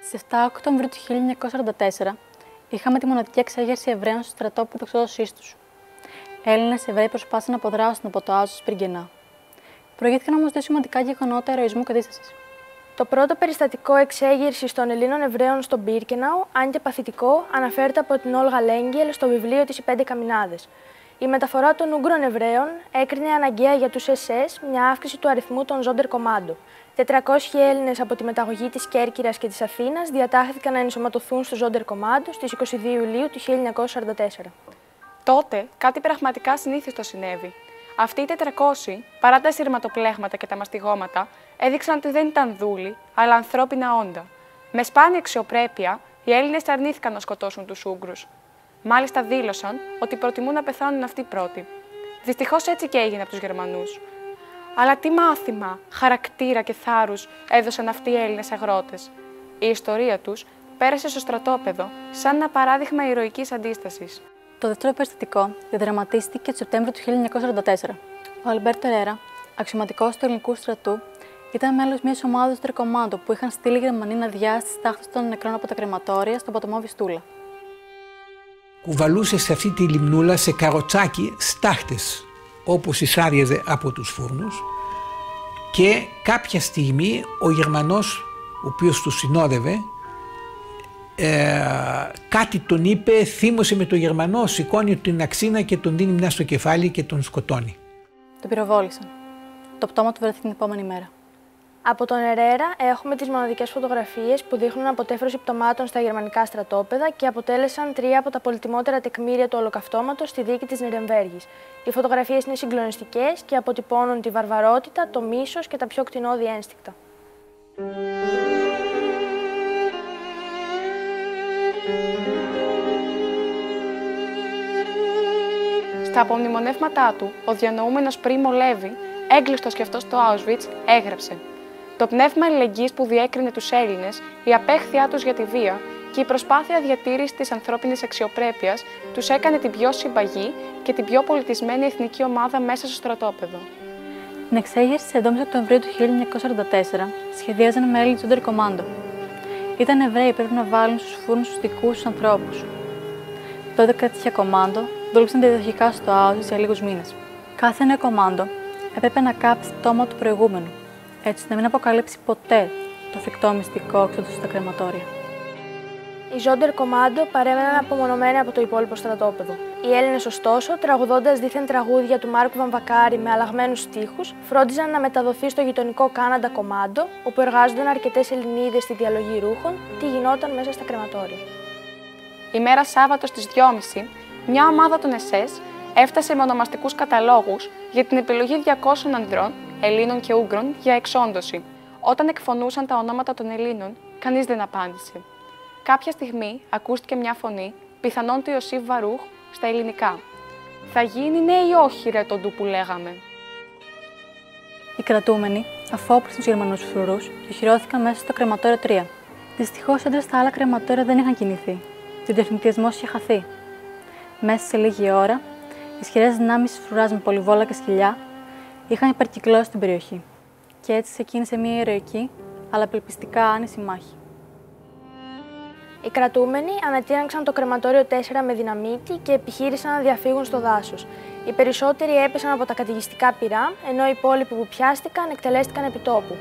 Στις 7 Οκτωβρίου του 1944 είχαμε τη μοναδική εξέγερση Εβραίων στο στρατόπεδο εξόδωσής τους. Έλληνες Εβραίοι προσπάθησαν να αποδράσουν από το Auschwitz Πυργενάου. Προηγήθηκαν όμως δύο σημαντικά γεγονότα ηρωισμού και αντίστασης. Το πρώτο περιστατικό εξέγερσης των Ελλήνων Εβραίων στον Μπίρκεναου, αν και παθητικό, αναφέρεται από την Όλγα Λέγκελ στο βιβλίο της «Οι Πέντε Καμινάδες». Η μεταφορά των Ούγγρων Εβραίων έκρινε αναγκαία για τους SS μια αύξηση του αριθμού των Sonderkommando. 400 Έλληνες από τη μεταγωγή της Κέρκυρας και της Αθήνας διατάχθηκαν να ενσωματωθούν στο Sonderkommando στις 22 Ιουλίου του 1944. Τότε κάτι πραγματικά συνήθιστο συνέβη. Αυτοί οι 400, παρά τα σειρματοπλέγματα και τα μαστιγώματα, έδειξαν ότι δεν ήταν δούλοι, αλλά ανθρώπινα όντα. Με σπάνια αξιοπρέπεια, οι Έλληνες αρνήθηκαν να σκοτώσουν τους Ούγγρους. Μάλιστα δήλωσαν ότι προτιμούν να πεθάνουν αυτοί πρώτοι. Δυστυχώς έτσι και έγινε από τους Γερμανούς. Αλλά τι μάθημα, χαρακτήρα και θάρρους έδωσαν αυτοί οι Έλληνες αγρότες. Η ιστορία τους πέρασε στο στρατόπεδο σαν ένα παράδειγμα ηρωικής αντίστασης. Το δεύτερο περιστατικό διαδραματίστηκε το Σεπτέμβριο του 1944. Ο Αλμπέρτο Ερέρα, αξιωματικός του ελληνικού στρατού, ήταν μέλος μιας ομάδας του Sonderkommando που είχαν στείλει οι Γερμανοί να διάσει τις τάχτες των νεκρών από τα κρεματόρια στον ποταμό Βιστούλα. Κουβαλούσε σε αυτή τη λιμνούλα σε καροτσάκι στάχτες όπως εισάριαζε από τους φούρνους και κάποια στιγμή ο Γερμανός, ο οποίος του συνόδευε, κάτι τον είπε, θύμωσε με τον Γερμανό, σηκώνει την αξίνα και τον δίνει μια στο κεφάλι και τον σκοτώνει. Τον πυροβόλησαν. Το πτώμα του βρέθηκε την επόμενη μέρα. Από τον Ερέρα έχουμε τις μοναδικές φωτογραφίες που δείχνουν αποτέφρωση πτωμάτων στα γερμανικά στρατόπεδα και αποτέλεσαν τρία από τα πολυτιμότερα τεκμήρια του Ολοκαυτώματος στη δίκη της Νιρεμβέργης. Οι φωτογραφίες είναι συγκλονιστικές και αποτυπώνουν τη βαρβαρότητα, το μίσος και τα πιο κτηνώδη ένστικτα. Στα απομνημονεύματά του, ο διανοούμενος Πρίμο Λέβη, έγκλειστος και αυτός στο Auschwitz, έγραψε: «Το πνεύμα αλληλεγγύης που διέκρινε τους Έλληνες, η απέχθειά τους για τη βία και η προσπάθεια διατήρησης της ανθρώπινης αξιοπρέπειας τους έκανε την πιο συμπαγή και την πιο πολιτισμένη εθνική ομάδα μέσα στο στρατόπεδο». Την εξέγερση στις 7 Οκτωβρίου του 1944 σχεδίαζαν μέλη του Sonderkommando. Ήταν Εβραίοι που πρέπει να βάλουν στους φούρνους τους δικούς τους ανθρώπους. 12 τέτοια κομμάντο δούλεψαν διαδοχικά στο Auschwitz για λίγους μήνες. Κάθε νέο κομμάντο έπρεπε να κάψει το πτώμα του προηγούμενου, έτσι να μην αποκαλύψει ποτέ το φρικτό μυστικό έξοδο στα κρεματόρια. Οι Sonderkommando παρέμεναν απομονωμένοι από το υπόλοιπο στρατόπεδο. Οι Έλληνες, ωστόσο, τραγουδώντας δίθεν τραγούδια του Μάρκου Βαμβακάρη με αλλαγμένους στίχους, φρόντιζαν να μεταδοθεί στο γειτονικό Κάναντα Commando, όπου εργάζονταν αρκετές Ελληνίδες στη διαλογή ρούχων, τι γινόταν μέσα στα κρεματόρια. Η μέρα Σάββατο στις 2.30, μια ομάδα των SS έφτασε με ονομαστικούς καταλόγους για την επιλογή 200 ανδρών, Ελλήνων και Ούγγρων, για εξόντωση. Όταν εκφωνούσαν τα ονόματα των Ελλήνων, κανείς δεν απάντησε. Κάποια στιγμή ακούστηκε μια φωνή, πιθανόν του Ιωσήφ Βαρούχ, στα ελληνικά. «Θα γίνει ναι ή όχι, ρε το ντου που λέγαμε». Οι κρατούμενοι αφόπλησαν τους Γερμανούς φρουρούς και οχυρώθηκαν μέσα στο κρεματόριο 3. Δυστυχώς, έντρα στα άλλα κρεματόρια δεν είχαν κινηθεί. Ο διεθνητισμός είχε χαθεί. Μέσα σε λίγη ώρα, ισχυρές δυνάμεις φρουράς με πολυβόλα και σκυλιά είχαν υπερκυκλώσει την περιοχή. Και έτσι ξεκίνησε μια ηρωική, αλλά απελπιστικά άνηση μάχη. Οι κρατούμενοι ανατείναξαν το κρεματόριο 4 με δυναμίτη και επιχείρησαν να διαφύγουν στο δάσος. Οι περισσότεροι έπεσαν από τα καταιγιστικά πυρά, ενώ οι υπόλοιποι που πιάστηκαν εκτελέστηκαν επί τόπου.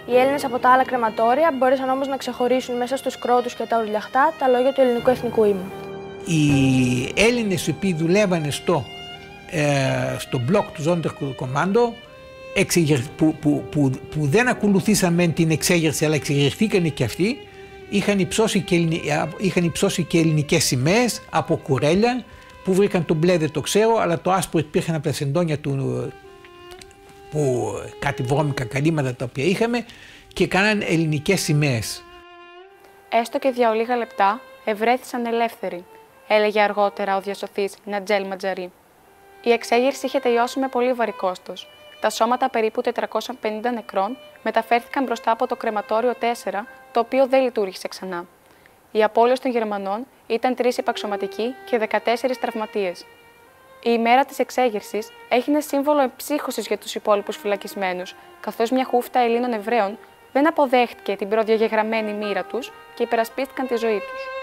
Οι Έλληνες από τα άλλα κρεματόρια μπόρεσαν όμως να ξεχωρίσουν μέσα στους κρότους και τα ουρλιαχτά τα λόγια του ελληνικού εθνικού ύμνου. Οι Έλληνες οι οποίοι δουλεύανε στο μπλοκ του Sonderkommando, που δεν ακολουθήσαν την εξέγερση αλλά εξεγερθήκανε και αυτοί, είχαν υψώσει και ελληνικές σημαίες από κουρέλια που βρήκαν το μπλε, δεν το ξέρω, αλλά το άσπρο υπήρχαν από τα σεντόνια του, που κάτι βρώμικα καλύματα τα οποία είχαμε, και κάναν ελληνικές σημαίες. Έστω και για λίγα λεπτά ευρέθησαν ελεύθεροι, έλεγε αργότερα ο διασωθής Νατζέλ Ματζαρί. Η εξέγερση είχε τελειώσει με πολύ βαρύ κόστος. Τα σώματα περίπου 450 νεκρών μεταφέρθηκαν μπροστά από το κρεματόριο 4, το οποίο δεν λειτουργήσε ξανά. Οι απώλειες των Γερμανών ήταν 3 υπαξιωματικοί και 14 τραυματίες. Η ημέρα της εξέγερσης έγινε σύμβολο εμψύχωσης για τους υπόλοιπους φυλακισμένους, καθώς μια χούφτα Ελλήνων Εβραίων δεν αποδέχτηκε την προδιαγεγραμμένη μοίρα τους και υπερασπίστηκαν τη ζωή τους.